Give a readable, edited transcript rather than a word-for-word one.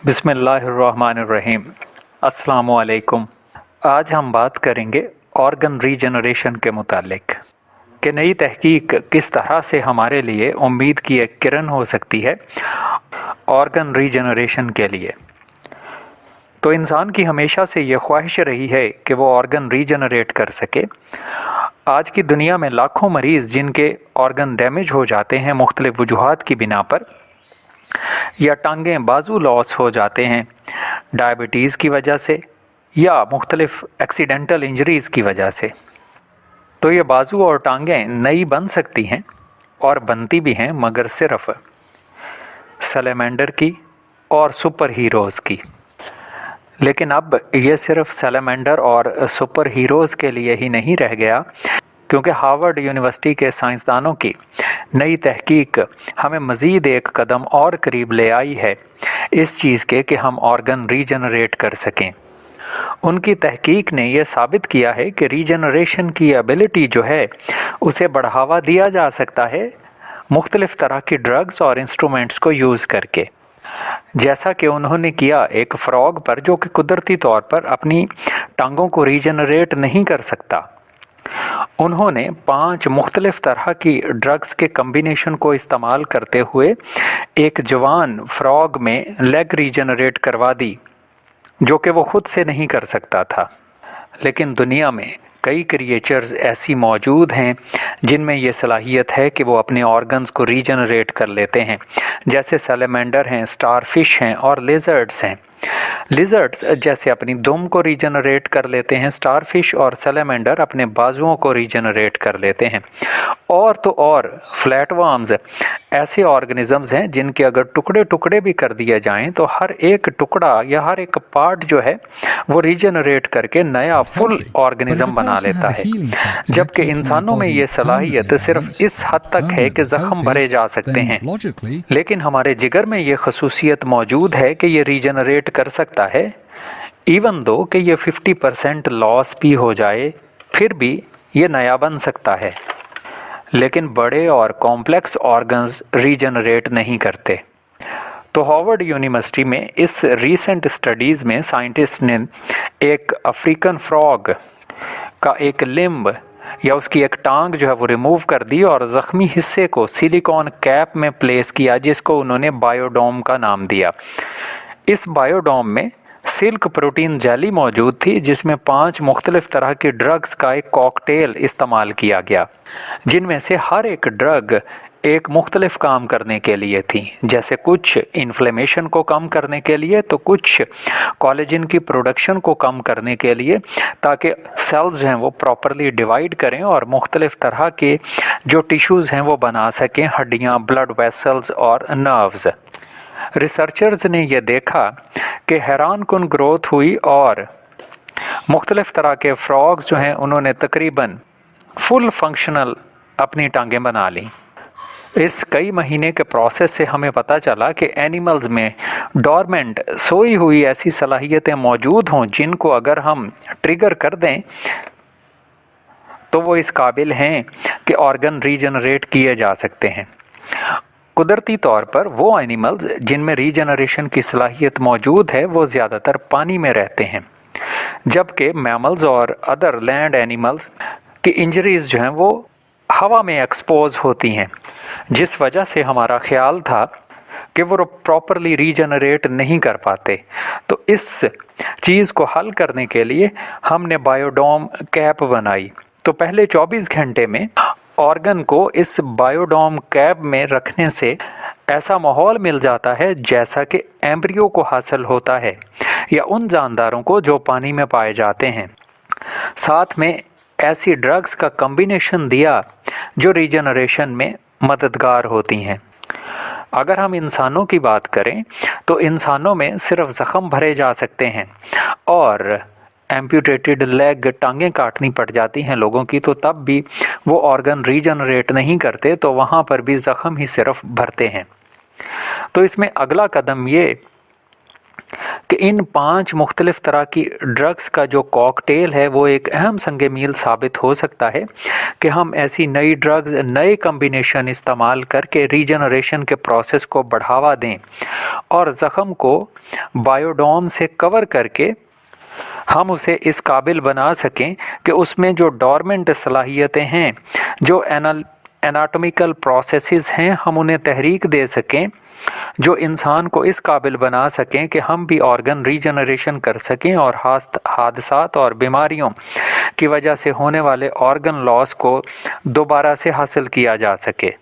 बिस्मिल्लाहिर्रहमानिर्रहीम। अस्सलामु अलैकुम। आज हम बात करेंगे ऑर्गन रीजनरेशन के मुतालिक कि नई तहकीक किस तरह से हमारे लिए उम्मीद की एक किरण हो सकती है ऑर्गन रीजनरेशन के लिए। तो इंसान की हमेशा से ये ख्वाहिश रही है कि वो ऑर्गन रीजनरेट कर सके। आज की दुनिया में लाखों मरीज़ जिनके ऑर्गन डैमेज हो जाते हैं मुख्तलिफ़ वजूहात की बिना पर, या टांगें बाजू लॉस हो जाते हैं डायबिटीज़ की वजह से या मुख्तलिफ़ एक्सीडेंटल इंजरीज़ की वजह से। तो ये बाजू और टांगें नई बन सकती हैं और बनती भी हैं, मगर सिर्फ सैलेमेंडर की और सुपर हीरोज़ की। लेकिन अब ये सिर्फ सैलेमेंडर और सुपर हीरोज़ के लिए ही नहीं रह गया, क्योंकि हार्वर्ड यूनिवर्सिटी के साइंसदानों की नई तहकीक हमें मज़ीद एक कदम और करीब ले आई है इस चीज़ के कि हम ऑर्गन रीजनरेट कर सकें। उनकी तहकीक ने यह साबित किया है कि रीजनरेशन की एबिलिटी जो है उसे बढ़ावा दिया जा सकता है मुख्तलिफ़ तरह की ड्रग्स और इंस्ट्रूमेंट्स को यूज़ करके, जैसा कि उन्होंने किया एक फ्रॉग पर जो कि कुदरती तौर पर अपनी टांगों को रीजनरेट नहीं कर सकता। उन्होंने 5 मुख्तलिफ़ तरह की ड्रग्स के कम्बिनेशन को इस्तेमाल करते हुए एक जवान फ्रॉग में लेग रीजनरेट करवा दी, जो कि वो खुद से नहीं कर सकता था। लेकिन दुनिया में कई क्रिएचर्स ऐसी मौजूद हैं जिनमें ये सलाहियत है कि वो अपने ऑर्गन्स को रीजनरेट कर लेते हैं, जैसे सैलेमेंडर हैं, स्टारफिश हैं और लिजर्ड्स हैं। लिजर्ड्स जैसे अपनी दुम को रीजनरेट कर लेते हैं, स्टारफिश और सैलेमेंडर अपने बाजुओं को रीजनरेट कर लेते हैं। और तो और फ्लैटवर्म्स ऐसे ऑर्गेनिजम्स हैं जिनके अगर टुकड़े टुकड़े भी कर दिए जाएं तो हर एक टुकड़ा या हर एक पार्ट जो है वो रीजनरेट करके नया फुल ऑर्गेनिज्म बना लेता है। जबकि इंसानों में ये सलाहियत सिर्फ इस हद तक है कि जख्म भरे जा सकते हैं, लेकिन हमारे जिगर में ये खसूसियत मौजूद है कि ये रीजनरेट कर सकता है। इवन दो कि ये 50% लॉस भी हो जाए फिर भी ये नया बन सकता है। लेकिन बड़े और कॉम्प्लेक्स ऑर्गन्स रीजनरेट नहीं करते। तो हार्वर्ड यूनिवर्सिटी में इस रीसेंट स्टडीज़ में साइंटिस्ट ने एक अफ्रीकन फ्रॉग का एक लिम्ब या उसकी एक टांग जो है वो रिमूव कर दी और ज़ख्मी हिस्से को सिलिकॉन कैप में प्लेस किया, जिसको उन्होंने बायोडोम का नाम दिया। इस बायोडोम में सिल्क प्रोटीन जेली मौजूद थी, जिसमें 5 मुख्तलिफ़ तरह की ड्रग्स का एक कॉकटेल इस्तेमाल किया गया, जिनमें से हर एक ड्रग एक मुख्तलिफ काम करने के लिए थी। जैसे कुछ इन्फ्लेमेशन को कम करने के लिए, तो कुछ कोलेजन की प्रोडक्शन को कम करने के लिए, ताकि सेल्स जो हैं वो प्रॉपरली डिवाइड करें और मुख्तलिफ तरह के जो टिश्यूज़ हैं वो बना सकें, हड्डियाँ, ब्लड वेसल्स और नर्व्स। रिसर्चर्स ने यह देखा कि हैरान कुन ग्रोथ हुई और मुख्तलिफ़ तरह के फ्रॉग्स जो हैं उन्होंने तकरीबन फुल फंक्शनल अपनी टांगें बना लीं। इस कई महीने के प्रोसेस से हमें पता चला कि एनिमल्स में डॉर्मेंट सोई हुई ऐसी सलाहियतें मौजूद हों जिनको अगर हम ट्रिगर कर दें तो वो इस काबिल हैं कि ऑर्गन रीजनरेट किए जा सकते हैं। कुदरती तौर पर वो एनिमल्स जिनमें रीजनरेशन की सलाहियत मौजूद है वो ज़्यादातर पानी में रहते हैं, जबकि मैमल्स और अदर लैंड एनिमल्स की इंजरीज़ जो हैं वो हवा में एक्सपोज होती हैं, जिस वजह से हमारा ख्याल था कि वो प्रॉपरली रीजनरेट नहीं कर पाते। तो इस चीज़ को हल करने के लिए हमने बायोडोम कैप बनाई। तो पहले 24 घंटे में ऑर्गन को इस बायोडोम कैप में रखने से ऐसा माहौल मिल जाता है जैसा कि एम्ब्रियो को हासिल होता है या उन जानदारों को जो पानी में पाए जाते हैं। साथ में ऐसी ड्रग्स का कम्बिनेशन दिया जो रीजनरेशन में मददगार होती हैं। अगर हम इंसानों की बात करें तो इंसानों में सिर्फ ज़ख्म भरे जा सकते हैं और एम्प्यूटेटेड लेग, टांगें काटनी पड़ जाती हैं लोगों की, तो तब भी वो ऑर्गन रीजनरेट नहीं करते, तो वहाँ पर भी ज़ख्म ही सिर्फ भरते हैं। तो इसमें अगला कदम ये कि इन 5 मुख्तलिफ़ तरह की ड्रग्स का जो कॉकटेल है वो एक अहम संग मील साबित हो सकता है कि हम ऐसी नई ड्रग्स, नए कम्बिनेशन इस्तेमाल करके रीजनरेशन के प्रोसेस को बढ़ावा दें और ज़ख़म को बायोडोम से कवर करके हम उसे इस काबिल बना सकें कि उसमें जो डॉर्मेंट सलाहियतें हैं, जो एनाटॉमिकल प्रोसेसेस हैं, हम उन्हें तहरीक दे सकें, जो इंसान को इस काबिल बना सकें कि हम भी ऑर्गन रीजनरेशन कर सकें और हादसात और बीमारियों की वजह से होने वाले ऑर्गन लॉस को दोबारा से हासिल किया जा सके।